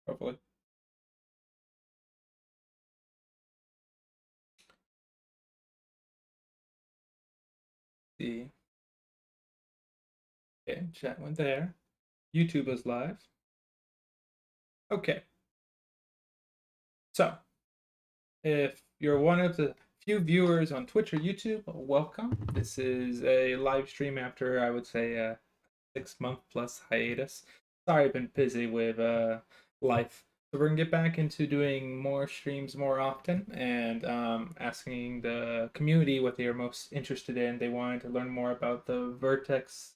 hopefully. See. Okay, chat went there. YouTube is live. Okay. So, if you're one of the few viewers on Twitch or YouTube, welcome. This is a live stream after, I would say, a 6-month plus hiatus. Sorry, I've been busy with life. So we're gonna get back into doing more streams more often and asking the community what they are most interested in. They wanted to learn more about the Virtex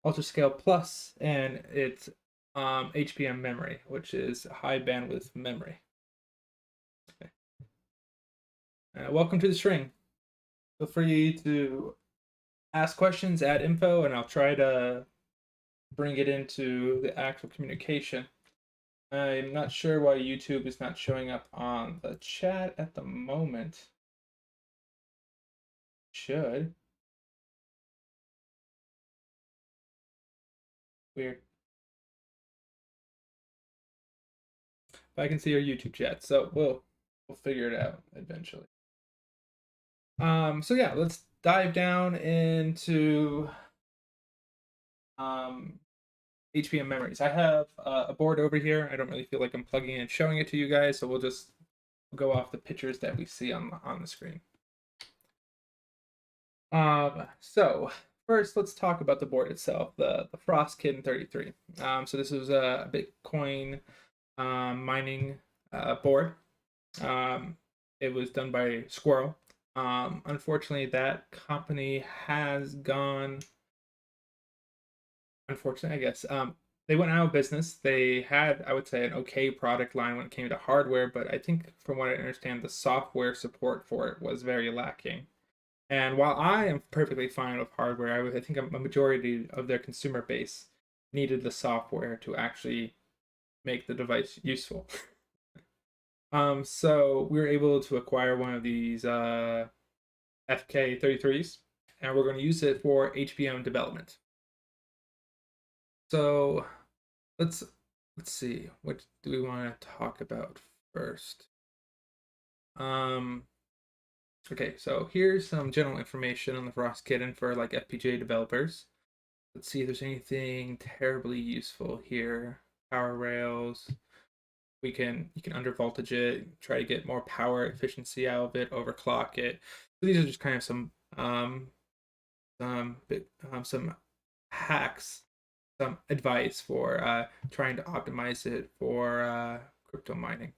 UltraScale Plus and its HBM memory, which is high bandwidth memory. Okay. Welcome to the string. Feel free to ask questions, add info, and I'll try to bring it into the actual communication. I'm not sure why YouTube is not showing up on the chat at the moment. Should. Weird. But I can see your YouTube chat, so we'll figure it out eventually. So yeah, let's dive down into HBM memories. I have a board over here. I don't really feel like I'm plugging in and showing it to you guys, so we'll just go off the pictures that we see on the screen. So first, let's talk about the board itself, the Frostkitten 33. So this is a Bitcoin mining board. It was done by Squirrel. Unfortunately, that company has gone. Unfortunately, I guess. They went out of business. They had, I would say, an okay product line when it came to hardware, but I think from what I understand, the software support for it was very lacking. And while I am perfectly fine with hardware, I think a majority of their consumer base needed the software to actually make the device useful. So we were able to acquire one of these FK33s, and we're going to use it for HBM development. So let's see, what do we want to talk about first? Okay, so here's some general information on the Frostkitten for like FPGA developers. Let's see if there's anything terribly useful here. Power rails. You can undervoltage it, try to get more power efficiency out of it, overclock it. So these are just kind of some hacks, some advice for trying to optimize it for crypto mining.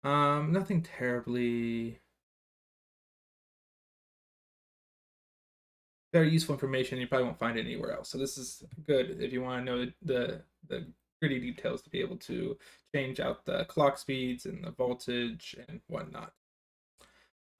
Nothing terribly very useful information. You probably won't find it anywhere else. So this is good if you want to know the gritty details to be able to change out the clock speeds and the voltage and whatnot.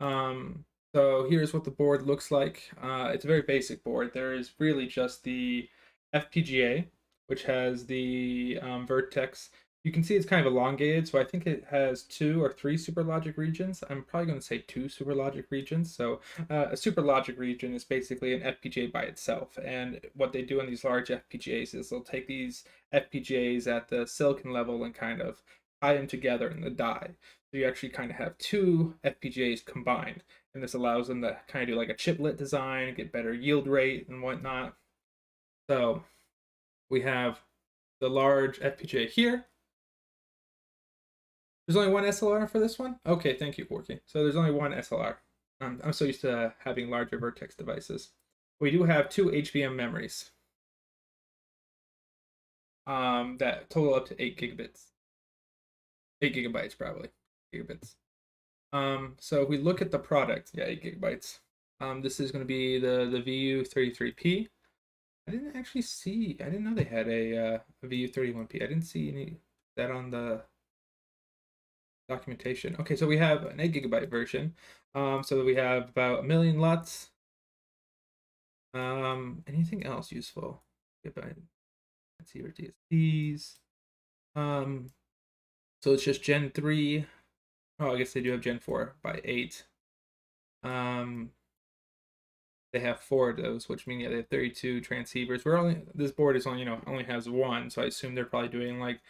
So here's what the board looks like. It's a very basic board. There is really just the FPGA, which has the Virtex. You can see it's kind of elongated, so I think it has 2 or 3 super logic regions. I'm probably going to say 2 super logic regions. So a super logic region is basically an FPGA by itself. And what they do in these large FPGAs is they'll take these FPGAs at the silicon level and kind of tie them together in the die. So you actually kind of have 2 FPGAs combined. And this allows them to kind of do like a chiplet design, get better yield rate and whatnot. So we have the large FPGA here. There's only one SLR for this one? Okay, thank you, Porky. So there's only one SLR. I'm so used to having larger Virtex devices. We do have 2 HBM memories that total up to 8 gigabits. 8 gigabytes, probably. Gigabits. So if we look at the product, yeah, 8 gigabytes. This is going to be the VU33P. I didn't actually see, I didn't know they had a VU31P. I didn't see any that on the documentation. Okay, so we have an 8 gigabyte version. So we have about 1 million LUTs. Anything else useful? Let's see your DSPs. So it's just Gen 3. Oh, I guess they do have Gen 4 by 8. They have 4 of those, which means yeah, they have 32 transceivers. This board is only only has 1, so I assume they're probably doing like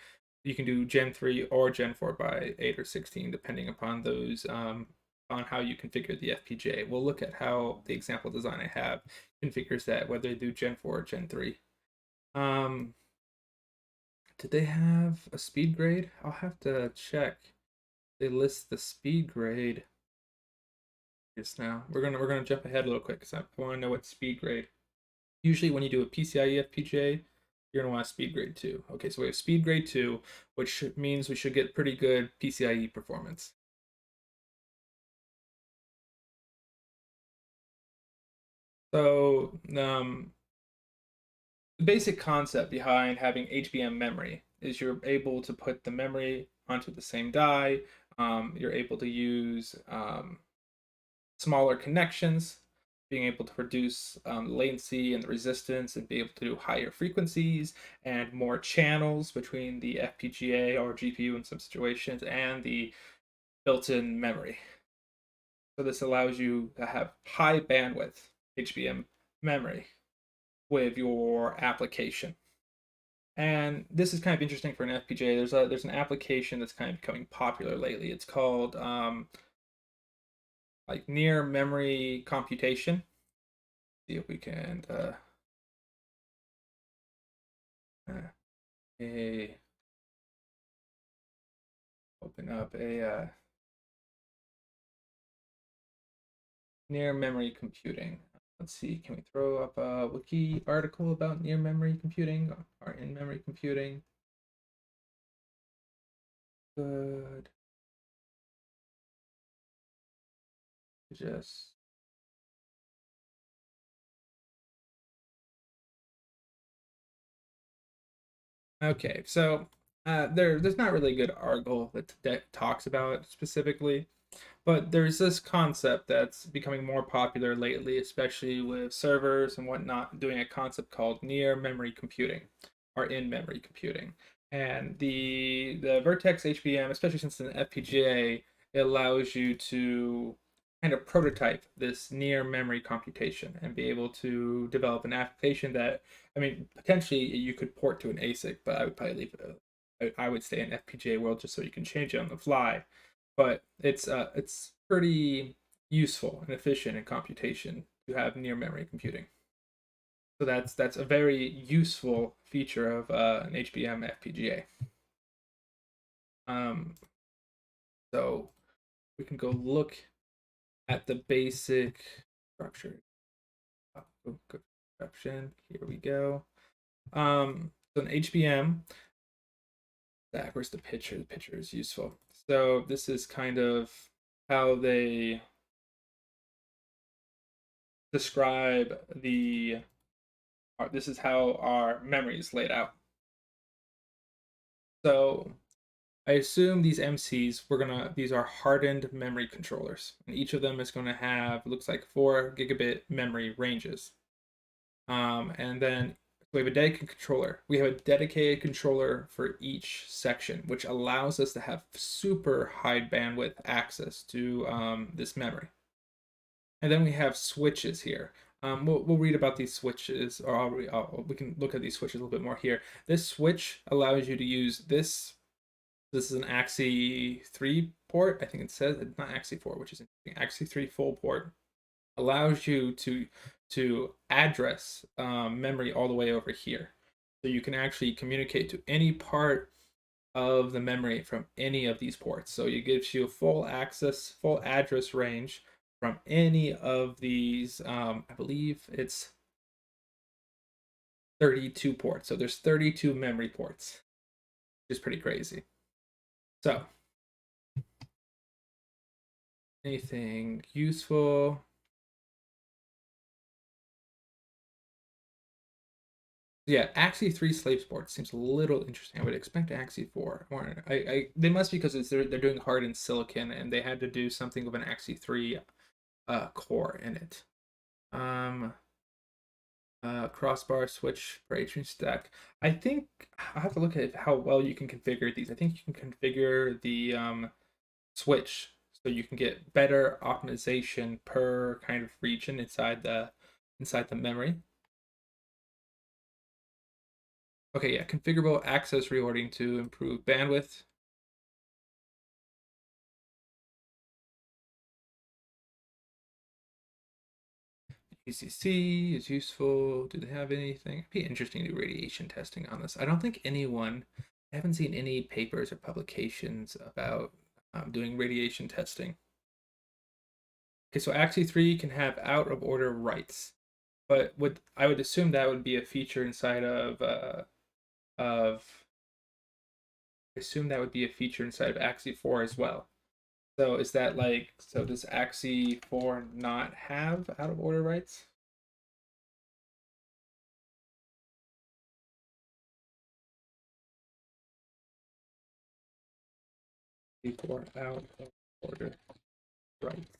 you can do Gen 3 or Gen 4 by 8 or 16, depending upon those on how you configure the FPGA. We'll look at how the example design I have configures that, whether they do Gen 4 or Gen 3. Um, did they have a speed grade? I'll have to check. They list the speed grade just now. We're gonna jump ahead a little quick because I want to know what speed grade. Usually when you do a PCIe FPGA, you're gonna want a speed grade 2. Okay, so we have speed grade 2, which means we should get pretty good PCIe performance. So the basic concept behind having HBM memory is you're able to put the memory onto the same die. You're able to use smaller connections, being able to produce latency and the resistance, and be able to do higher frequencies and more channels between the FPGA or GPU in some situations and the built-in memory. So this allows you to have high bandwidth HBM memory with your application. And this is kind of interesting for an FPGA. There's an application that's kind of becoming popular lately. It's called like near memory computation. See if we can a open up a near memory computing. Let's see, can we throw up a wiki article about near memory computing or in memory computing? Good. Just okay. So there's not really a good article that talks about it specifically. But there's this concept that's becoming more popular lately, especially with servers and whatnot, doing a concept called near memory computing or in memory computing. And the Virtex HBM, especially since it's an FPGA, it allows you to kind of prototype this near memory computation and be able to develop an application that, I mean, potentially you could port to an ASIC, but I would probably leave it. I would stay in FPGA world just so you can change it on the fly, but it's pretty useful and efficient in computation to have near memory computing. So that's a very useful feature of an HBM FPGA. Um, so we can go look at the basic structure. Construction. Here we go. So an HBM. Where's the picture? The picture is useful. So this is kind of how they describe this is how our memory is laid out. So I assume these MCs, these are hardened memory controllers, and each of them is going to have, looks like 4 gigabit memory ranges. And then we have a dedicated controller. We have a dedicated controller for each section, which allows us to have super high bandwidth access to this memory. And then we have switches here. We'll read about these switches, or we can look at these switches a little bit more here. This switch allows you to use this. This is an AXI 3 port. I think it says it's not AXI 4, which is interesting. AXI 3 full port allows you to address memory all the way over here. So you can actually communicate to any part of the memory from any of these ports. So it gives you full access, full address range from any of these. I believe it's 32 ports. So there's 32 memory ports, which is pretty crazy. So anything useful? Yeah, AXI 3 slave sport seems a little interesting. I would expect AXI 4. They must, because they're doing hardened silicon and they had to do something with an AXI 3 core in it. Crossbar switch for HV stack. I think I'll have to look at how well you can configure these. I think you can configure the switch so you can get better optimization per kind of region inside the memory. Okay, yeah, configurable access reordering to improve bandwidth. ECC is useful. Do they have anything? It'd be interesting to do radiation testing on this. I don't think anyone, I haven't seen any papers or publications about doing radiation testing. Okay, so Axie 3 can have out of order writes, but I would assume that would be a feature inside of I assume that would be a feature inside of Axie 4 as well. So is that like, so does Axie 4 not have out of order writes? Axie 4 out of order writes.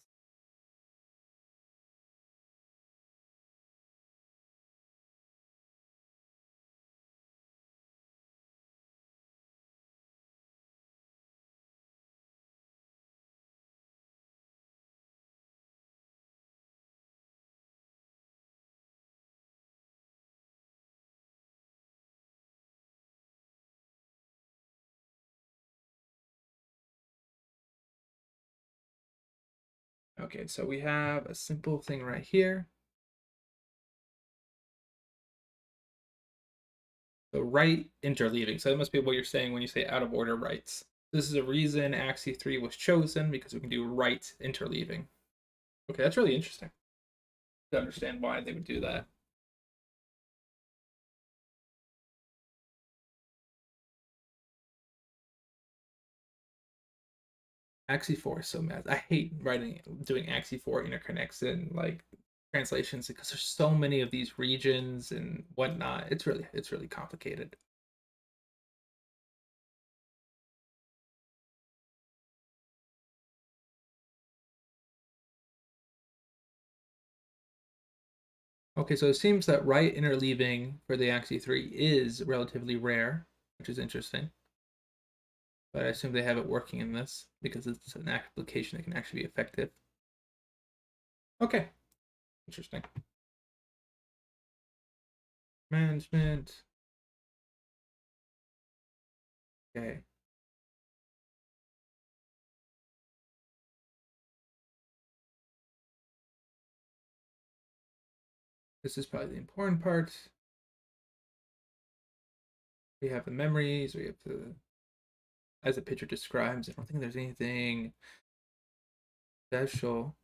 Okay, so we have a simple thing right here. So write interleaving. So that must be what you're saying when you say out of order writes. This is a reason Axie 3 was chosen because we can do write interleaving. Okay, that's really interesting to understand why they would do that. Axie 4 is so mad. I hate doing Axie 4 interconnects and like translations because there's so many of these regions and whatnot. It's really complicated. Okay, so it seems that write interleaving for the Axie 3 is relatively rare, which is interesting. But I assume they have it working in this because it's an application that can actually be effective. Okay, interesting. Management. Okay. This is probably the important part. We have the memories, we have the, as the picture describes, I don't think there's anything special.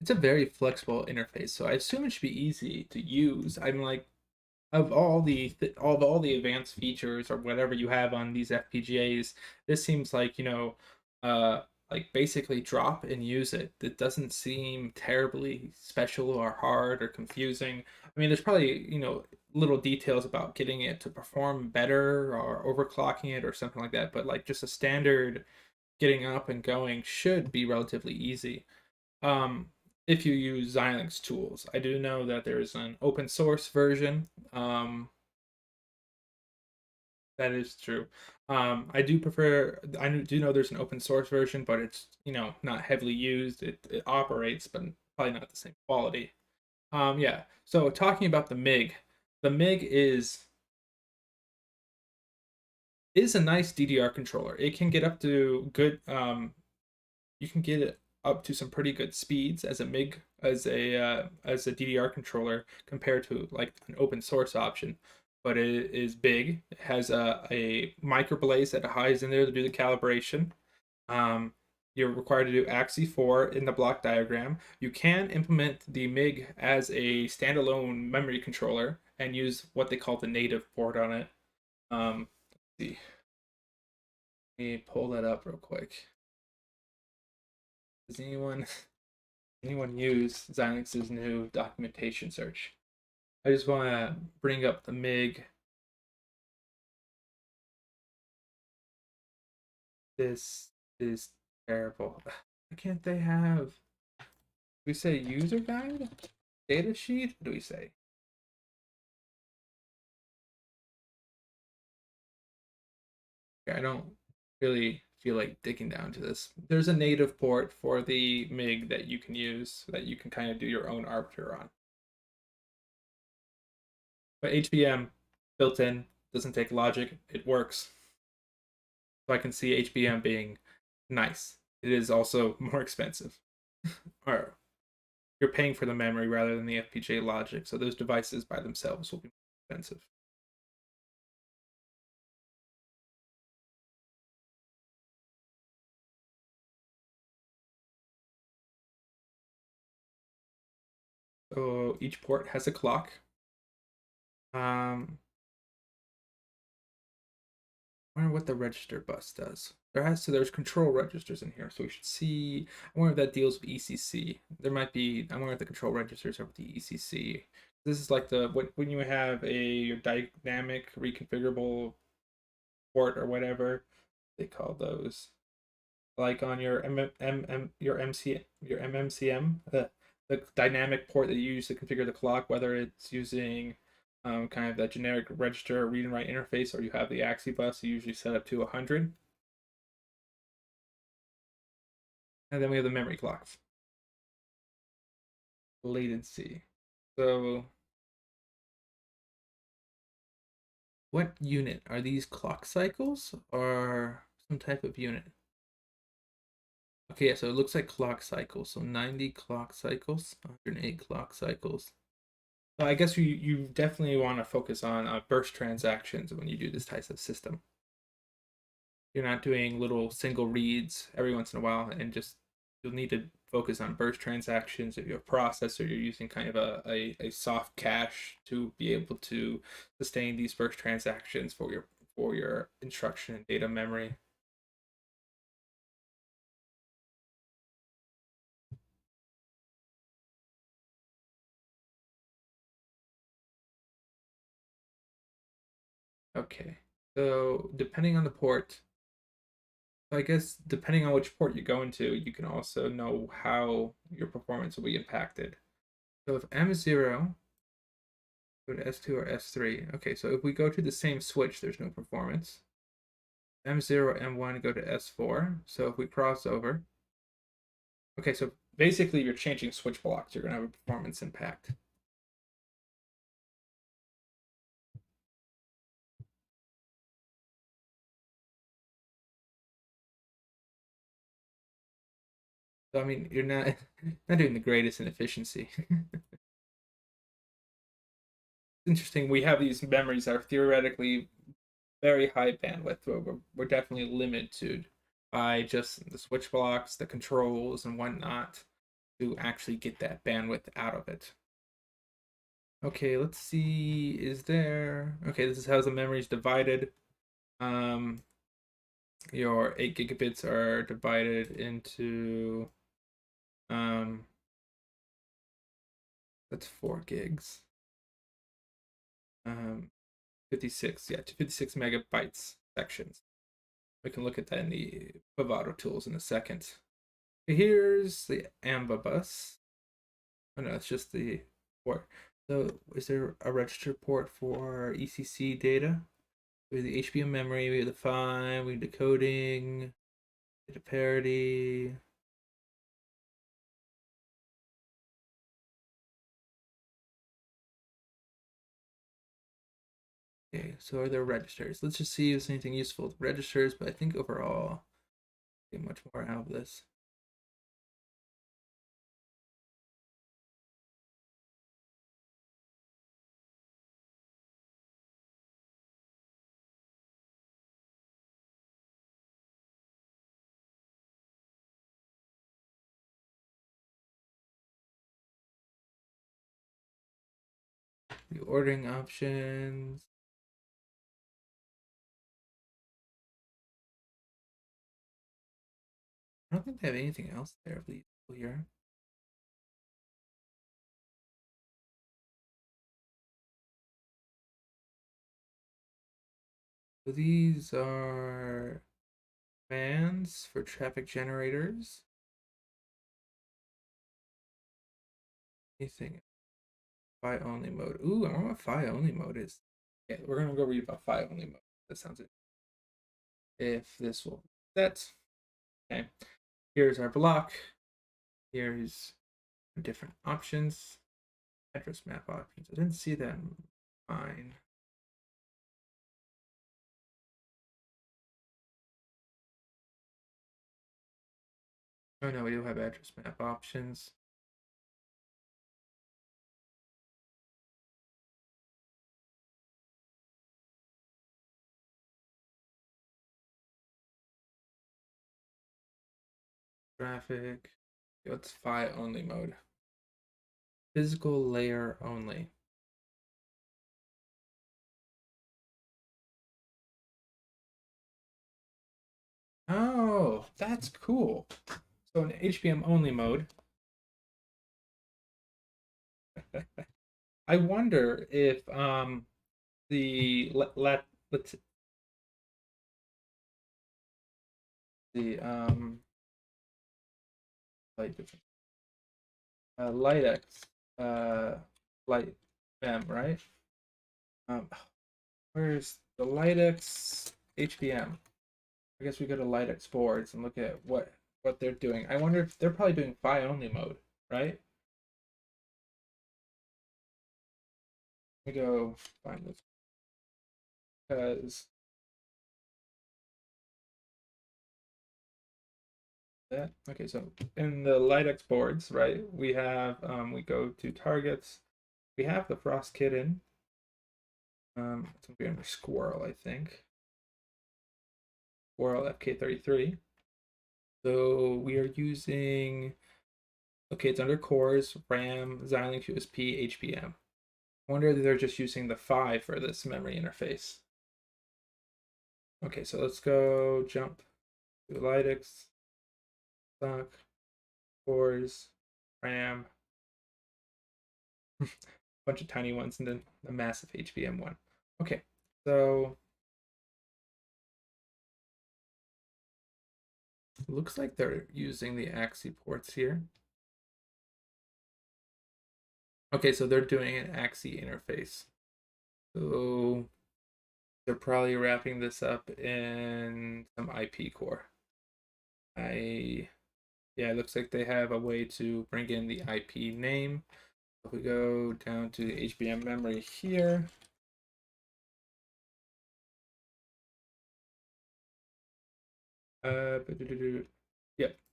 It's a very flexible interface, so I assume it should be easy to use. I'm like, of all the advanced features or whatever you have on these FPGAs, this seems like, like basically drop and use it. It doesn't seem terribly special or hard or confusing. I mean, there's probably, little details about getting it to perform better or overclocking it or something like that, but like just a standard getting up and going should be relatively easy. Um, if you use Xilinx tools. I do know that there's an open source version. That is true. I do prefer. I do know there's an open source version, but it's not heavily used. It operates, but probably not the same quality. Yeah. So talking about the MIG is a nice DDR controller. It can get up to good. You can get it up to some pretty good speeds as a MIG as a DDR controller compared to like an open source option. But it is big. It has a microblaze that hides in there to do the calibration. Um, you're required to do Axie 4 in the block diagram. You can implement the MIG as a standalone memory controller and use what they call the native port on it. Let's see. Let me pull that up real quick. Does anyone use Xilinx's new documentation search? I just want to bring up the MIG. This is terrible. Why can't they have? Do we say user guide? Data sheet? What do we say? Okay, I don't really feel like digging down to this. There's a native port for the MIG that you can use that you can kind of do your own arbiter on. But HBM built in, doesn't take logic, it works. So I can see HBM being nice. It is also more expensive. Or you're paying for the memory rather than the FPGA logic, so those devices by themselves will be more expensive. So each port has a clock. Um, I wonder what the register bus does. There's control registers in here, so we should see. I wonder if that deals with ECC. There might be. I wonder if the control registers are with the ECC. This is like when you have a dynamic reconfigurable port or whatever they call those. Like on your your MMCM, the dynamic port that you use to configure the clock, whether it's using kind of that generic register read and write interface, or you have the AXI bus, you usually set up to 100. And then we have the memory clocks. Latency. So what unit? Are these clock cycles or some type of unit? Okay, yeah, so it looks like clock cycles. So 90 clock cycles, 108 clock cycles. So I guess you definitely want to focus on burst transactions when you do this type of system. You're not doing little single reads every once in a while, and just you'll need to focus on burst transactions. If you have a processor, you're using kind of a soft cache to be able to sustain these burst transactions for your instruction and data memory. Okay, so depending on the port, I guess depending on which port you go into, you can also know how your performance will be impacted. So if M0 go to S2 or S3, okay, so if we go to the same switch, there's no performance. M0, M1 go to S4. So if we cross over, okay, so basically you're changing switch blocks, you're gonna have a performance impact. So I mean, you're not not doing the greatest in efficiency. Interesting. We have these memories that are theoretically very high bandwidth, but we're definitely limited by just the switch blocks, the controls, and whatnot to actually get that bandwidth out of it. Okay, let's see. Is there? Okay, this is how the memory is divided. Um, your 8 gigabits are divided into that's 4 gigs. 56, yeah, 56 megabytes sections. We can look at that in the Bravado tools in a second. Here's the AMBA bus. Oh no, it's just the port. So is there a register port for ECC data? We have the HBM memory, we have the fine, we have decoding, data parity. Okay, so are there registers? Let's just see if there's anything useful with registers, but I think overall, get much more out of this. The ordering options. I don't think they have anything else terribly useful here. So these are fans for traffic generators. Anything? PHY only mode. Ooh, I wonder what PHY only mode is. Yeah, we're gonna go read about PHY only mode. That sounds it. If this will set. Okay, here's our block. Here's different options. Address map options. I didn't see that in mine. Oh no, we do have address map options. Graphic. It's PHY only mode. Physical layer only. Oh, that's cool. So in HBM only mode, I wonder if the let's the like LightX light mem, right? Um, where's the LightX HBM? I guess we go to LightX boards and look at what they're doing. I wonder if they're probably doing PHY only mode, right? Let me go find this because that okay. So in the LightX boards, right, we have we go to targets. We have the Frost Kitten. It's gonna be under Squirrel, I think. Squirrel FK33. So we are using, okay, it's under cores, RAM, Xilinx USP, HBM. I wonder if they're just using the PHY for this memory interface. Okay, so let's go jump to Lytix, stock, cores, RAM, bunch of tiny ones, and then a massive HBM one. Okay, so looks like they're using the AXI ports here. Okay, so they're doing an AXI interface. So they're probably wrapping this up in some IP core. Yeah, it looks like they have a way to bring in the IP name. If we go down to the HBM memory here,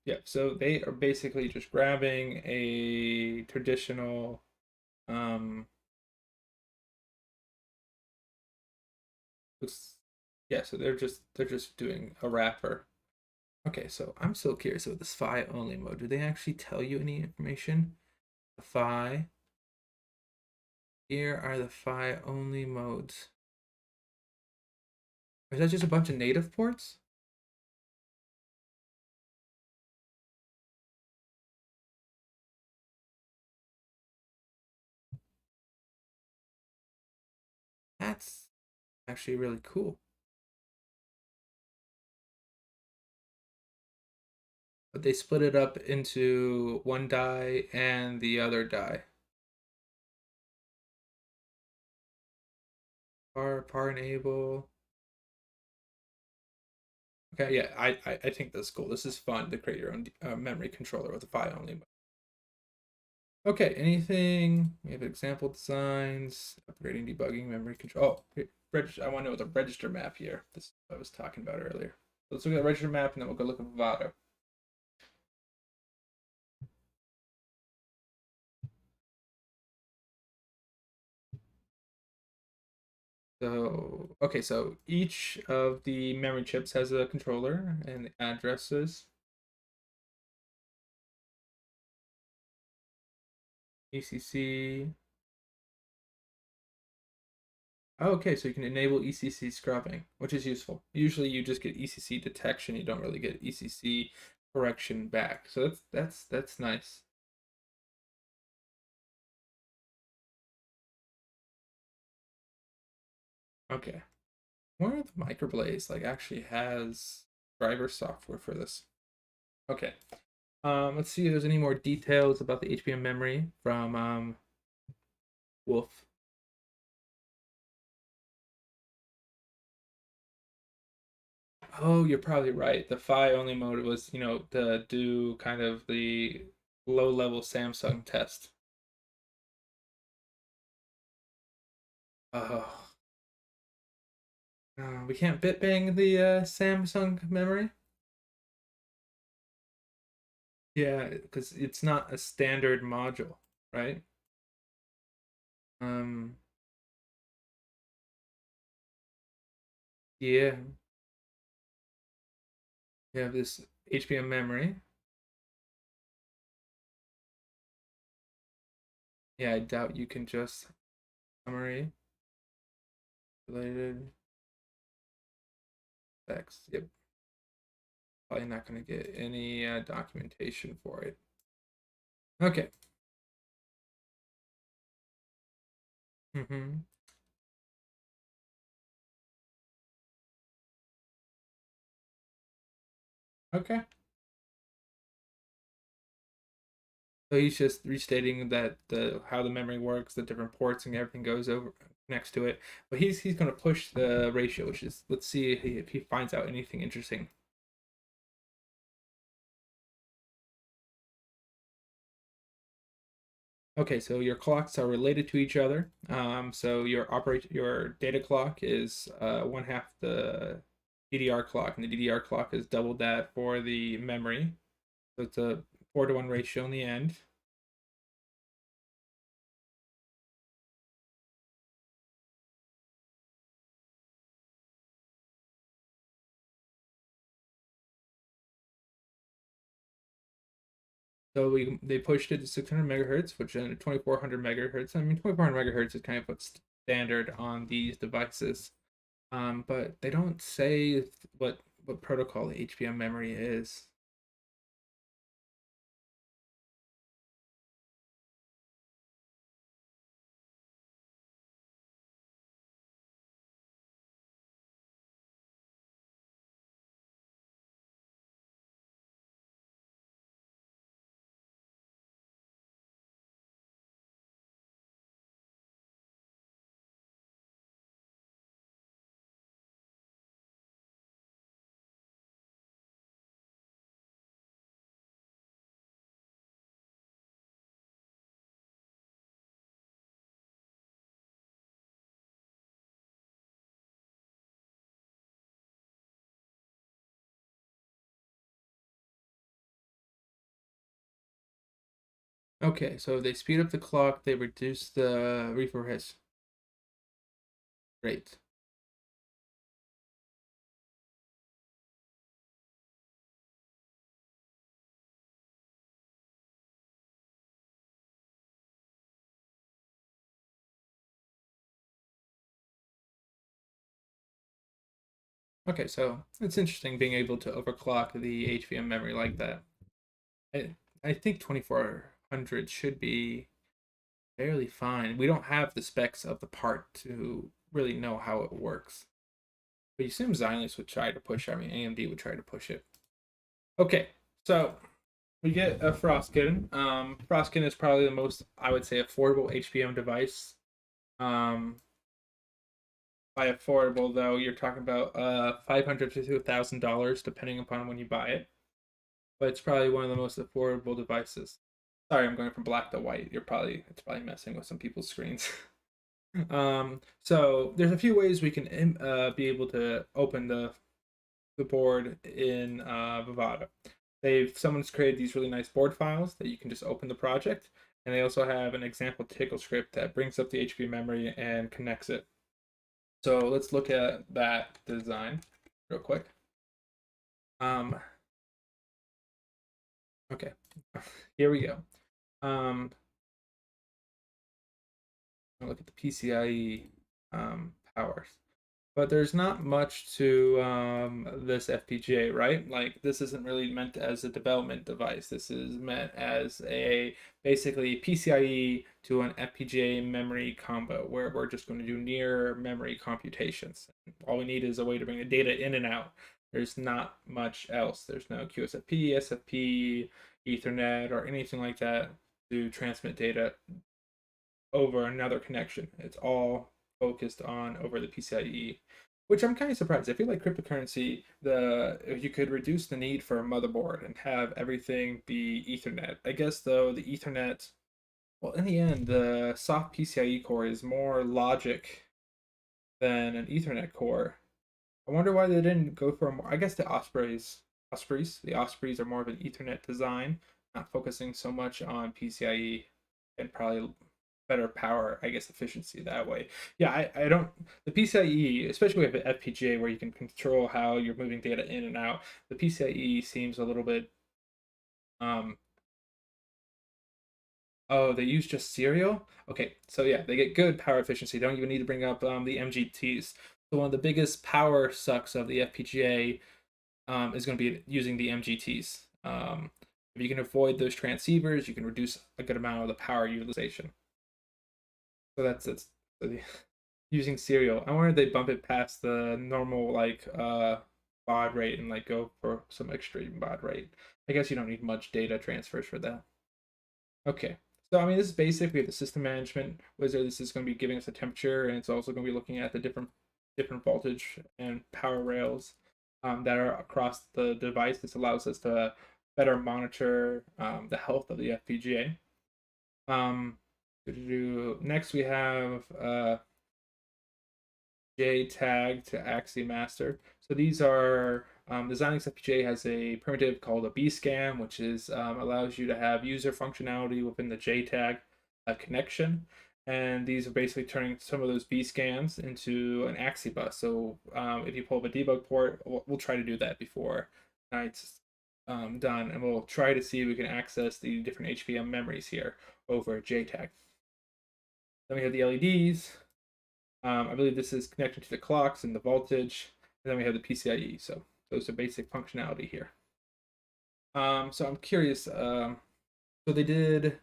yep. So they are basically just grabbing a traditional yeah, so they're just doing a wrapper. Okay, so I'm still curious about this PHY only mode. Do they actually tell you any information? The PHY. Here are the PHY only modes. Is that just a bunch of native ports? That's actually really cool. But they split it up into one die and the other die. Par enable. Okay, yeah, I think that's cool. This is fun to create your own memory controller with a PHY only mode. Okay, anything? We have example designs, upgrading, debugging, memory control. Oh, I want to know the register map here. This is what I was talking about earlier. So let's look at the register map and then we'll go look at Vivado. So, okay, so each of the memory chips has a controller and the addresses. ECC. Oh, okay, so you can enable ECC scrubbing, which is useful. Usually you just get ECC detection, you don't really get ECC correction back. So that's nice. Okay. One of the microblaze like actually has driver software for this. Okay. Let's see if there's any more details about the HBM memory from Wolf. Oh, you're probably right. The PHY only mode was, to do kind of the low level Samsung test. Oh, we can't bit bang the Samsung memory. Yeah, because it's not a standard module, right? Um, yeah, you have this HBM memory. Yeah, I doubt you can just summary related specs. Yep, probably not going to get any documentation for it. Okay. Mm-hmm. Okay. So he's just restating that the how the memory works, the different ports and everything goes over next to it. But he's going to push the ratio, which is let's see if he finds out anything interesting. Okay, so your clocks are related to each other. So your data clock is one half the DDR clock, and the DDR clock is double that for the memory. So it's a 4-to-1 ratio in the end. So they pushed it to 600 megahertz, which is 2400 megahertz. I mean, 2400 megahertz is kind of what's standard on these devices. But they don't say what protocol the HBM memory is. Okay, so they speed up the clock, they reduce the refresh rate. Okay, so it's interesting being able to overclock the HBM memory like that. I, I think 2400 should be fairly fine. We don't have the specs of the part to really know how it works. But you assume Xilinx would try to push it. I mean, AMD would try to push it. Okay, so we get a Frostkin. Frostkin is probably the most, I would say, affordable HBM device. Um, by affordable, though, you're talking about $500 to $1,000, depending upon when you buy it. But it's probably one of the most affordable devices. Sorry, I'm going from black to white. It's probably messing with some people's screens. So there's a few ways we can be able to open the board in Vivado. Someone's created these really nice board files that you can just open the project, and they also have an example tickle script that brings up the HB memory and connects it. So let's look at that design real quick. Okay, here we go. Look at the PCIe powers. But there's not much to this FPGA, right? Like this isn't really meant as a development device. This is meant as a basically PCIe to an FPGA memory combo where we're just going to do near memory computations. All we need is a way to bring the data in and out. There's not much else. There's no QSFP, SFP, Ethernet, or anything like that to transmit data over another connection. It's all focused on over the PCIe. which I'm kind of surprised. I feel like cryptocurrency, the if you could reduce the need for a motherboard and have everything be Ethernet. I guess though the Ethernet, well, in the end, the soft PCIe core is more logic than an Ethernet core. I wonder why they didn't go for a more. I guess the Ospreys are more of an Ethernet design, not focusing so much on PCIe and probably better power, I guess, efficiency that way. Yeah, I don't. The PCIe, especially with an FPGA where you can control how you're moving data in and out, the PCIe seems a little bit. Um, oh, they use just serial? Okay, so yeah, they get good power efficiency. They don't even need to bring up the MGTs. So one of the biggest power sucks of the FPGA is going to be using the MGTs. If you can avoid those transceivers, you can reduce a good amount of the power utilization. So that's so using serial. I wonder if they bump it past the normal like baud rate and like go for some extreme baud rate. I guess you don't need much data transfers for that. Okay. So I mean this is basically the system management wizard. This is going to be giving us a temperature and it's also going to be looking at the different voltage and power rails that are across the device. This allows us to better monitor the health of the FPGA. Um, next we have JTAG to Axie Master. So these are Xilinx FPGA has a primitive called a bscan, which is allows you to have user functionality within the JTAG connection. And these are basically turning some of those bscans into an Axie bus. So if you pull up a debug port, we'll try to do that before tonight's done, and we'll try to see if we can access the different HBM memories here over JTAG. Then we have the LEDs. I believe this is connected to the clocks and the voltage. And then we have the PCIe. So those are basic functionality here. So I'm curious. So they did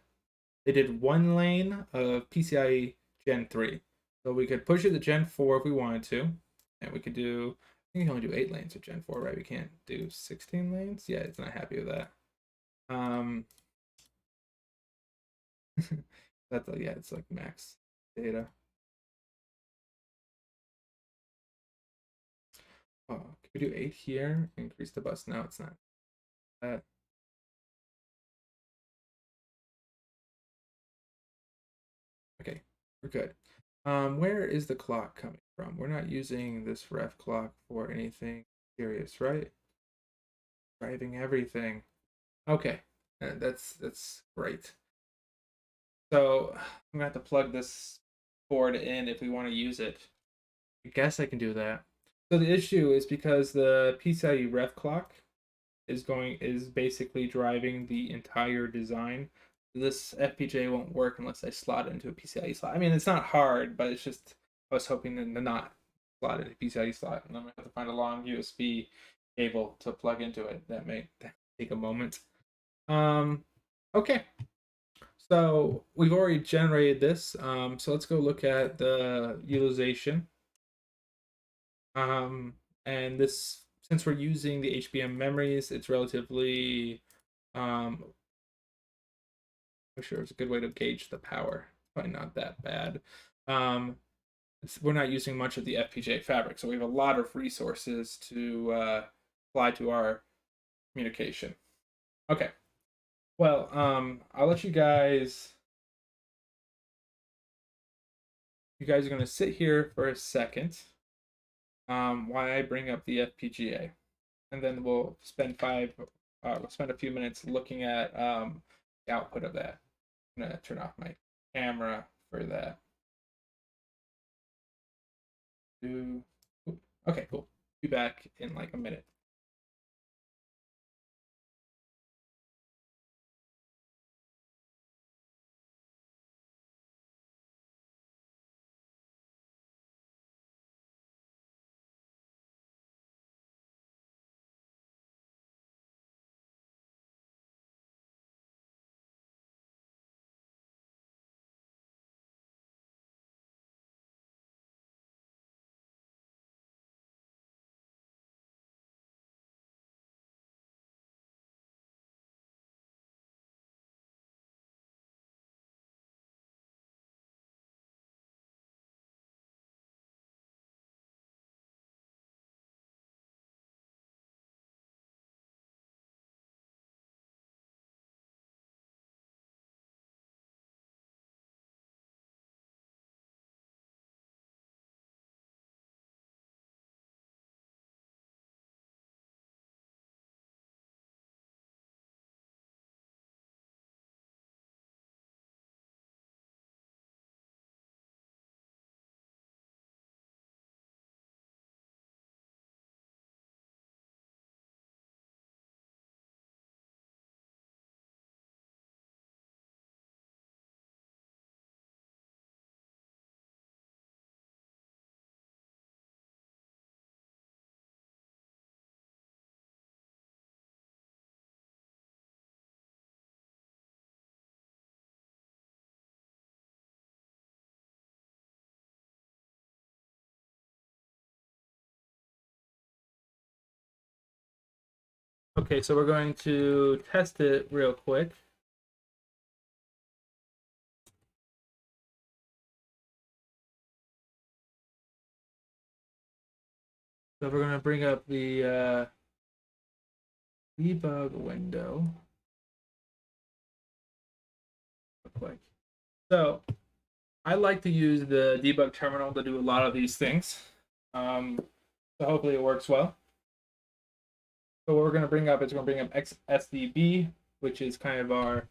one lane of PCIe Gen 3. So we could push it to Gen 4 if we wanted to. And we could do, I think we can only do 8 lanes with Gen 4, right? We can't do 16 lanes. Yeah, it's not happy with that. That's yeah, it's like max data. Oh, can we do 8 here? Increase the bus. No, it's not. That. Okay, we're good. Where is the clock coming from? We're not using this ref clock for anything serious, right? Driving everything. Okay, that's great. So I'm gonna have to plug this board in if we want to use it. I guess I can do that. So the issue is because the PCIe ref clock is basically driving the entire design. This FPGA won't work unless I slot it into a PCIe slot. I mean, it's not hard, but it's just I was hoping to not slot it into a PCIe slot, and I'm gonna have to find a long USB cable to plug into it. That may take a moment. Um, okay, so we've already generated this. So let's go look at the utilization. And this, since we're using the HBM memories, it's relatively I'm sure it's a good way to gauge the power. Probably not that bad. Um, we're not using much of the FPGA fabric, so we have a lot of resources to apply to our communication. Okay. Well, I'll let you guys. You guys are gonna sit here for a second. While I bring up the FPGA, and then we'll spend we'll spend a few minutes looking at the output of that. I'm gonna turn off my camera for that. Okay, cool. Be back in like a minute. Okay, so we're going to test it real quick. So we're going to bring up the debug window real quick. So I like to use the debug terminal to do a lot of these things. So hopefully it works well. So what we're going to bring up is we're going to bring up SDB, which is kind of our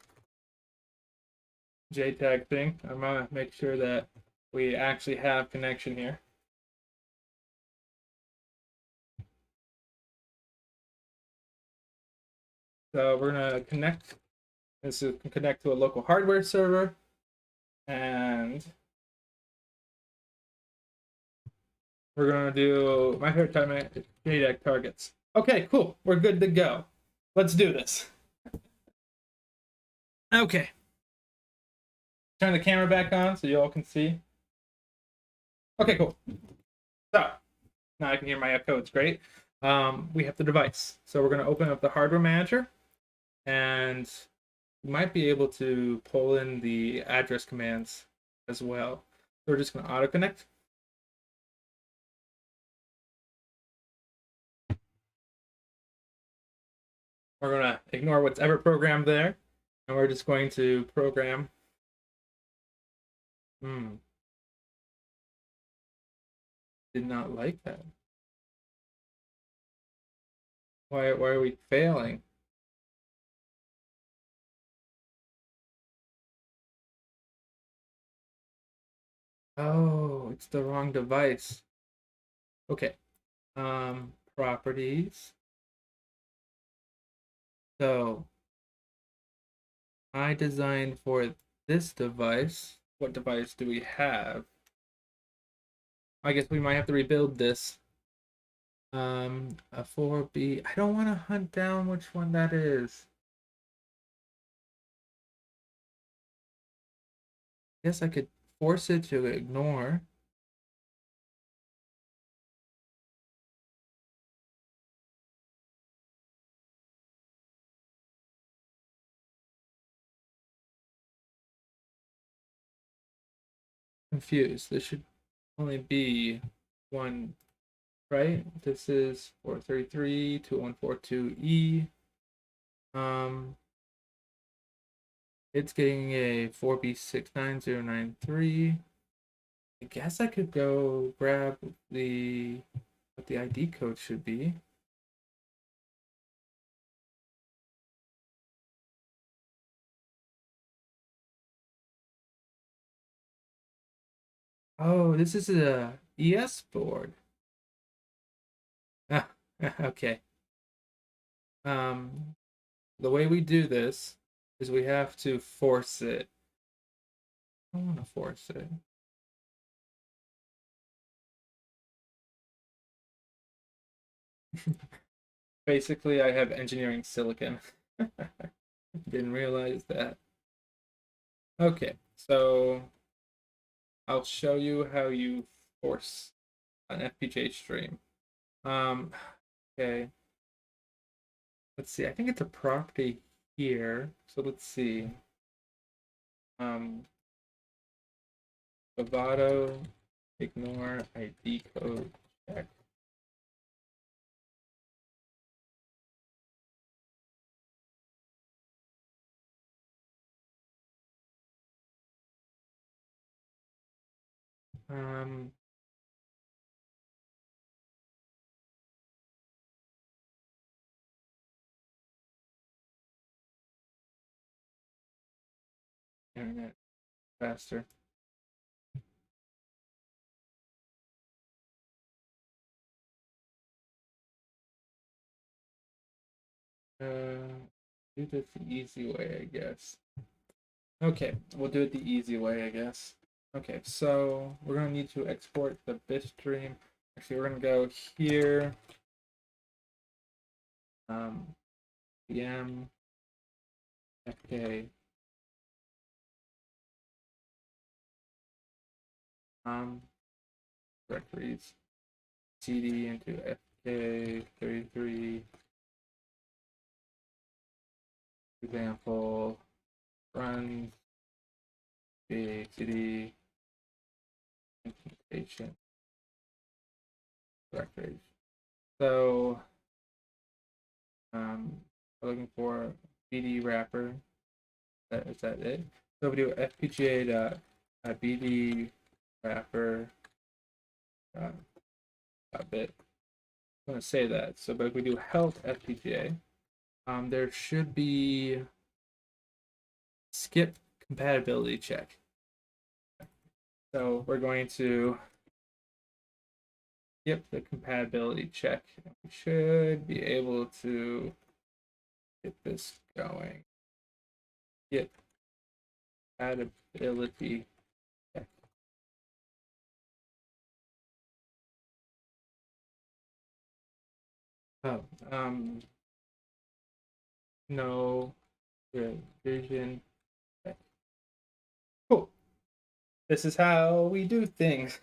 JTAG thing. I'm going to make sure that we actually have connection here. So we're going to connect. This is connect to a local hardware server. And we're going to do my favorite time at JTAG targets. Okay, cool. We're good to go. Let's do this. Okay. Turn the camera back on so you all can see. Okay, cool. So now I can hear my echo. It's great. We have the device. So we're going to open up the hardware manager, and we might be able to pull in the address commands as well. So we're just going to auto connect. We're going to ignore what's ever programmed there, and we're just going to program. Did not like that. Why are we failing? Oh, it's the wrong device. Okay. Properties. So I designed for this device. What device do we have? I guess we might have to rebuild this. A 4B. I don't want to hunt down which one that is. Guess I could force it to ignore. Confused. This should only be one, right? This is 433 2142E. It's getting a 4B69093. I guess I could go grab what the ID code should be. Oh, this is a ES board. Ah, okay. The way we do this is we have to force it. I don't want to force it. Basically, I have engineering silicon. Didn't realize that. Okay, so I'll show you how you force an FPGA stream. Okay. Let's see. I think it's a property here. So let's see. Bravado, ignore ID code check. Um, Internet faster. Do this the easy way, I guess. Okay, we'll do it the easy way, I guess. Okay, so we're gonna need to export the bitstream. Actually, we're gonna go here. PM FK. Directories. CD into FK 33. For example, runs cd implementation directories. So we're looking for bd wrapper. Is that it? So we do fpga bd wrapper bit. I'm going to say that. So, but if we do health FPGA, there should be skip compatibility check. So we're going to skip the compatibility check. We should be able to get this going. Skip compatibility check. Oh, no revision check. Cool. This is how we do things.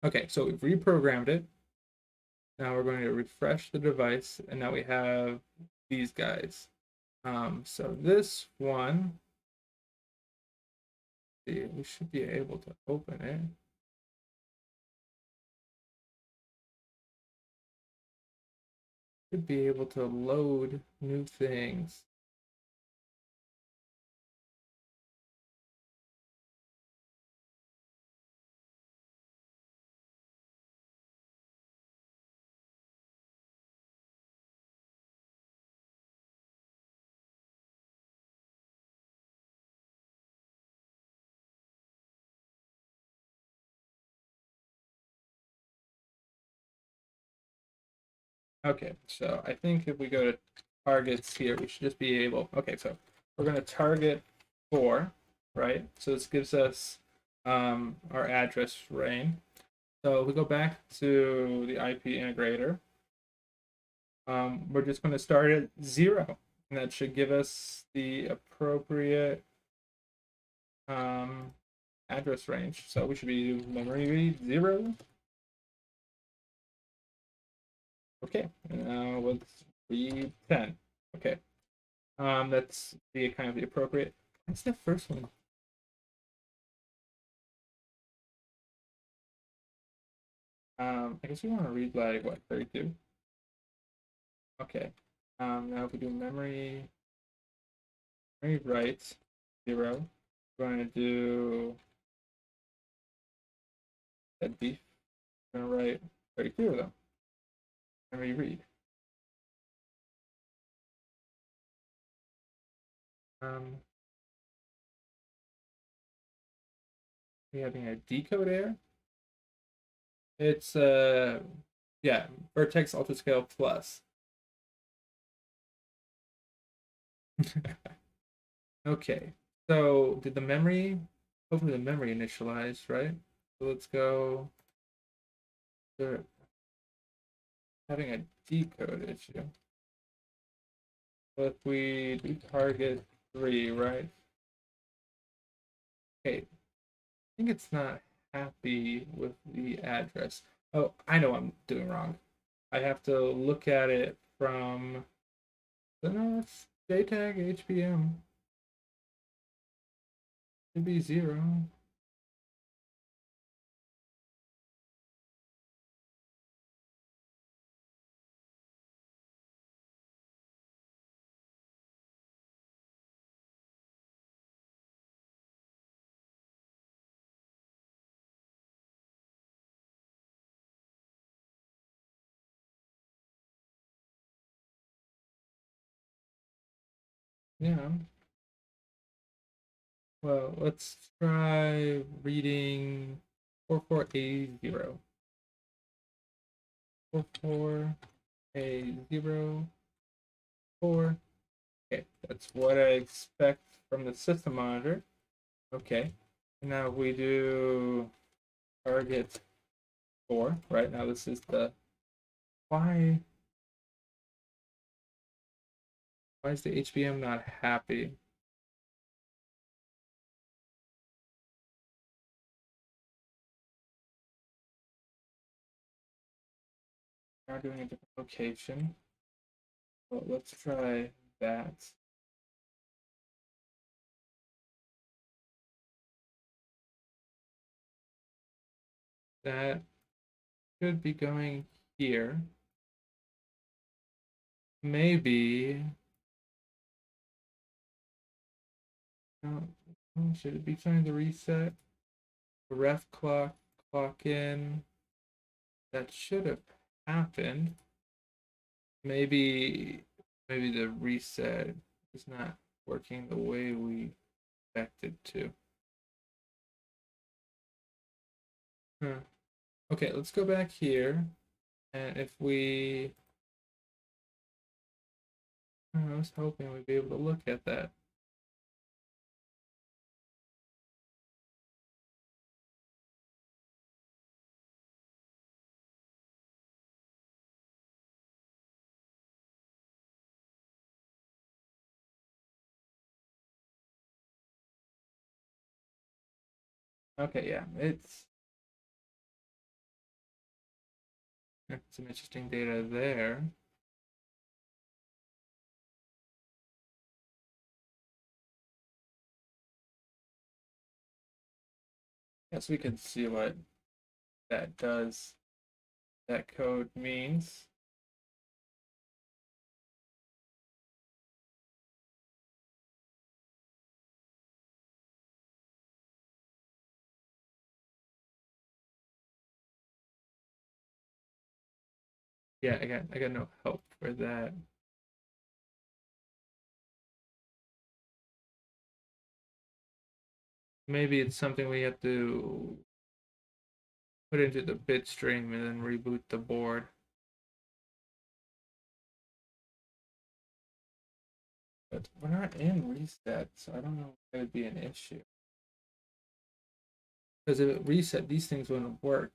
Okay, so we've reprogrammed it. Now we're going to refresh the device, and now we have these guys. So this one, we should be able to open it. Should be able to load new things. Okay, so I think if we go to targets here, we should just be able, okay, so we're going to target 4, right? So this gives us our address range. So if we go back to the IP integrator, we're just going to start at 0, and that should give us the appropriate address range. So we should be memory read 0. Okay, now let's read 10. Okay, that's the kind of the appropriate. What's the first one? I guess we want to read like what, 32? Okay. Now if we do memory write 0, we're going to do that beef. We're going to write 32 of them. Memory read. We having a decode error. It's yeah, Virtex Ultrascale Plus. Okay, so did the memory, hopefully the memory initialized, right? So let's go, they're having a decode issue. So if we do target 3, right? Okay, I think it's not happy with the address. Oh, I know I'm doing wrong. I have to look at it from, no, it's JTAG HBM. Should be 0. Yeah. Well, let's try reading 4480. 4480. Okay, that's what I expect from the system monitor. Okay, now we do target 4. Right now, this is the why. Why is the HBM not happy? Now doing a different location. Oh, let's try that. That should be going here. Maybe. No, should it be trying to reset? The ref clock in. That should have happened. Maybe the reset is not working the way we expected to. Huh. Okay, let's go back here. And if we, I was hoping we'd be able to look at that. Okay, yeah, it's some interesting data there. Guess we can see what that does, that code means. Yeah, I got no help for that. Maybe it's something we have to put into the bit stream and then reboot the board. But we're not in reset, so I don't know if that would be an issue. Because if it reset, these things wouldn't work.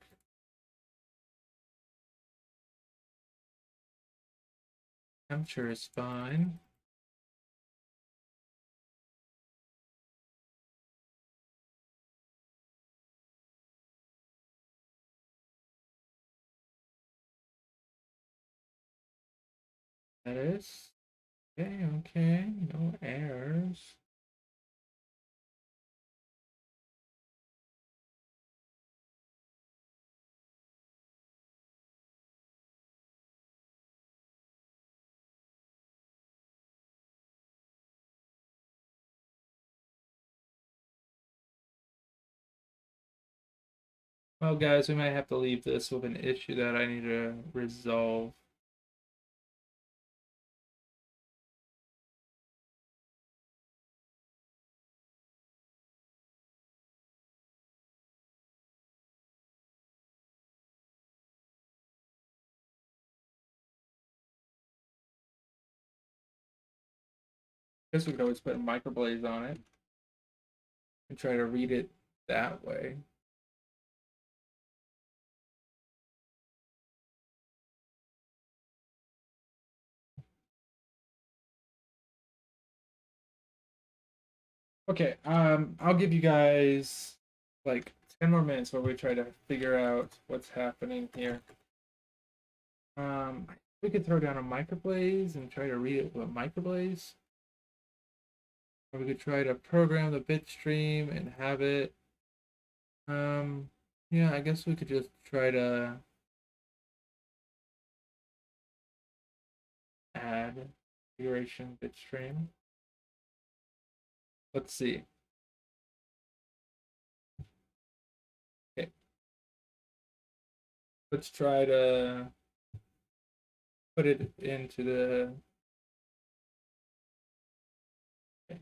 Temperature is fine. That is okay, okay, no errors. Well, guys, we might have to leave this with an issue that I need to resolve. Guess we could always put a microblaze on it and try to read it that way. Okay, I'll give you guys like 10 more minutes where we try to figure out what's happening here. We could throw down a microblaze and try to read it with a microblaze. Or we could try to program the bit stream and have it. Yeah, I guess we could just try to add configuration bit stream. Let's see. Okay. Let's try to put it into the okay.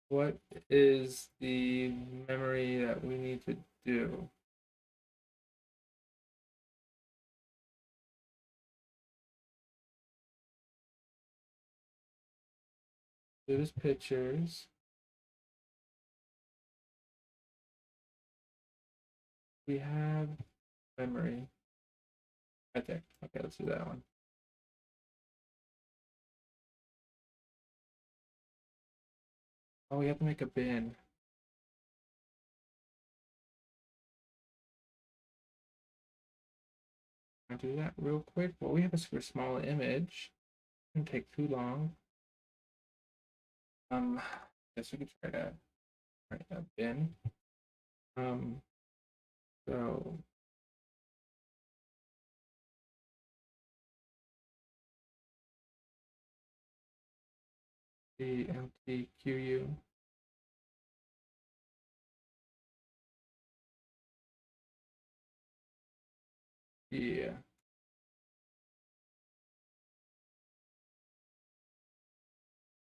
What is the memory that we need to do? There's pictures. We have memory. Right there. Okay, let's do that one. Oh, we have to make a bin. I'll do that real quick. Well, we have a super small image. It shouldn't take too long. I guess we could try to write a bin. Um, so the MTQU. Yeah.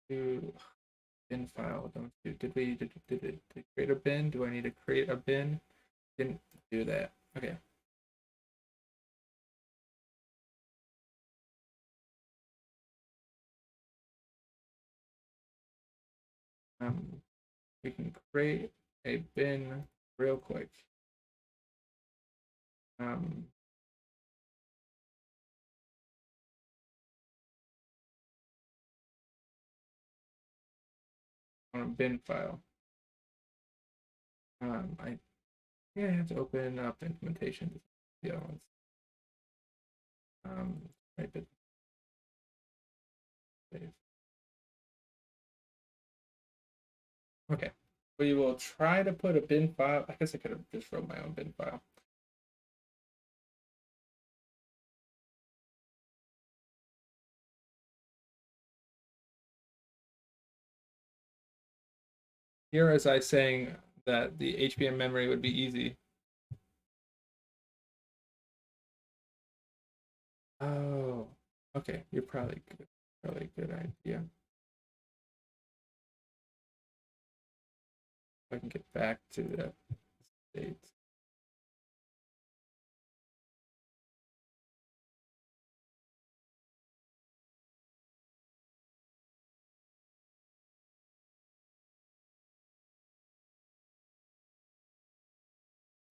Do bin file. Don't do. Did we create a bin? Do I need to create a bin? Didn't do that. Okay. We can create a bin real quick. Um, on a bin file. I think I have to open up the implementation. The other ones. Right, but save. Okay. We will try to put a bin file. I guess I could have just wrote my own bin file. Here, as I saying that the HBM memory would be easy. Oh, okay. You're probably good. Probably a good idea. If I can get back to the States.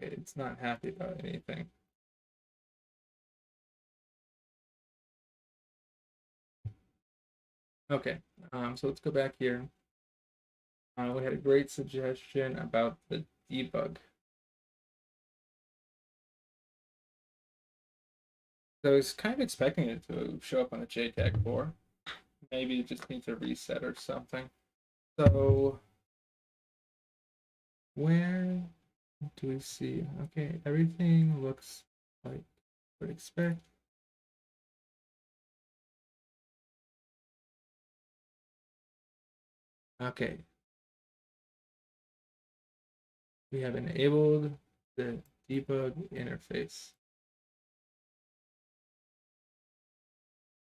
It's not happy about anything. Okay, so let's go back here. We had a great suggestion about the debug. So I was kind of expecting it to show up on the JTAG 4. Maybe it just needs a reset or something. So where do we see? Okay, everything looks like I would expect. Okay. We have enabled the debug interface.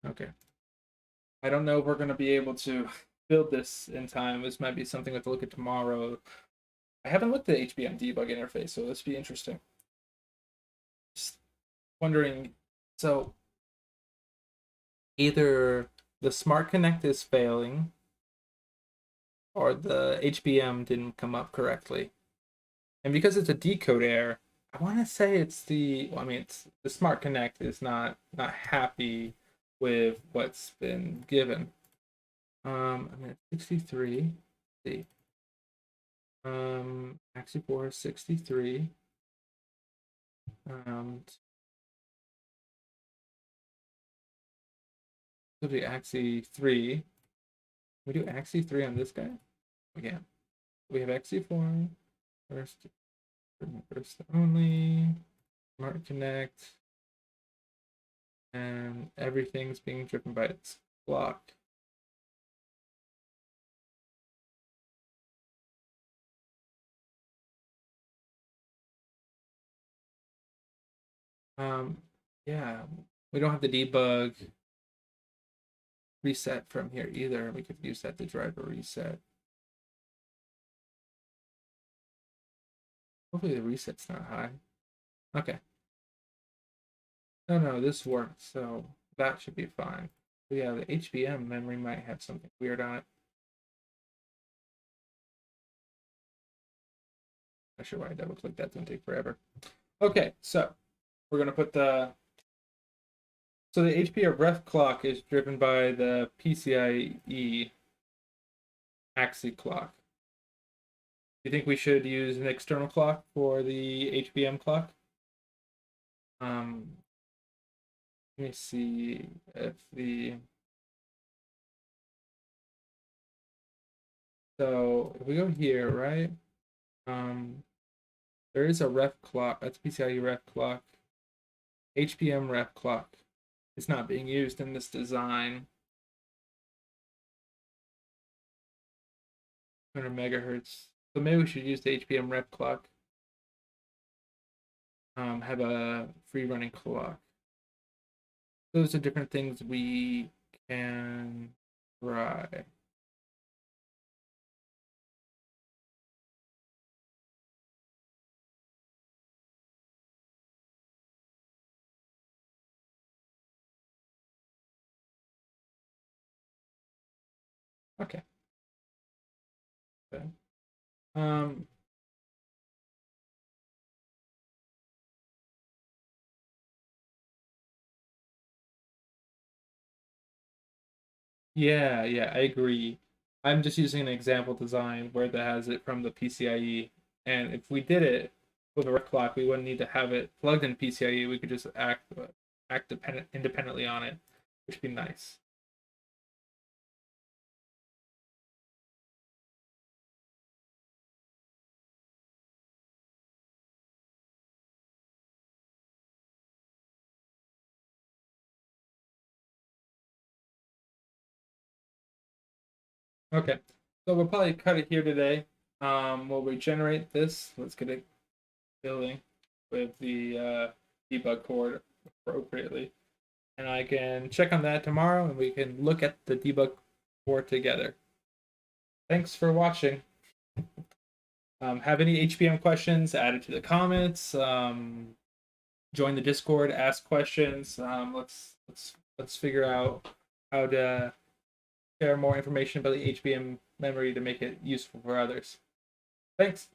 Okay. I don't know if we're going to be able to build this in time. This might be something we have to look at tomorrow. I haven't looked at the HBM debug interface, so this be interesting. Just wondering, so either the Smart Connect is failing or the HBM didn't come up correctly. And because it's a decode error, I want to say it's the, well, I mean, it's the Smart Connect is not happy with what's been given. I'm at 63. Let's see. Axie 4 is 63. So the Axie 3. We do Axie 3 on this guy? Okay. We have Axie 4. First only. Smart Connect. And everything's being driven by its clock. Yeah, we don't have the debug reset from here either. We could use that to drive a reset. Hopefully the reset's not high. Okay. No, this works, so that should be fine. But yeah, the HBM memory might have something weird on it. Not sure why I double clicked that, didn't take forever. Okay, so we're gonna put the the HBM ref clock is driven by the PCIe Axie clock. Do you think we should use an external clock for the HBM clock? Let me see if so if we go here, right? There is a ref clock. That's PCIe ref clock. HBM ref clock. It's not being used in this design. 200 megahertz. So maybe we should use the HBM ref clock. Have a free running clock. Those are different things we can try. Okay. Okay. Um, yeah, I agree. I'm just using an example design where that has it from the PCIe, and if we did it with a ref clock, we wouldn't need to have it plugged in PCIe. We could just act independently on it, which would be nice. Okay, so we'll probably cut it here today. We'll regenerate this. Let's get it building with the debug cord appropriately. And I can check on that tomorrow and we can look at the debug cord together. Thanks for watching. Have any HBM questions, add it to the comments. Join the Discord, ask questions. Let's figure out how to share more information about the HBM memory to make it useful for others. Thanks.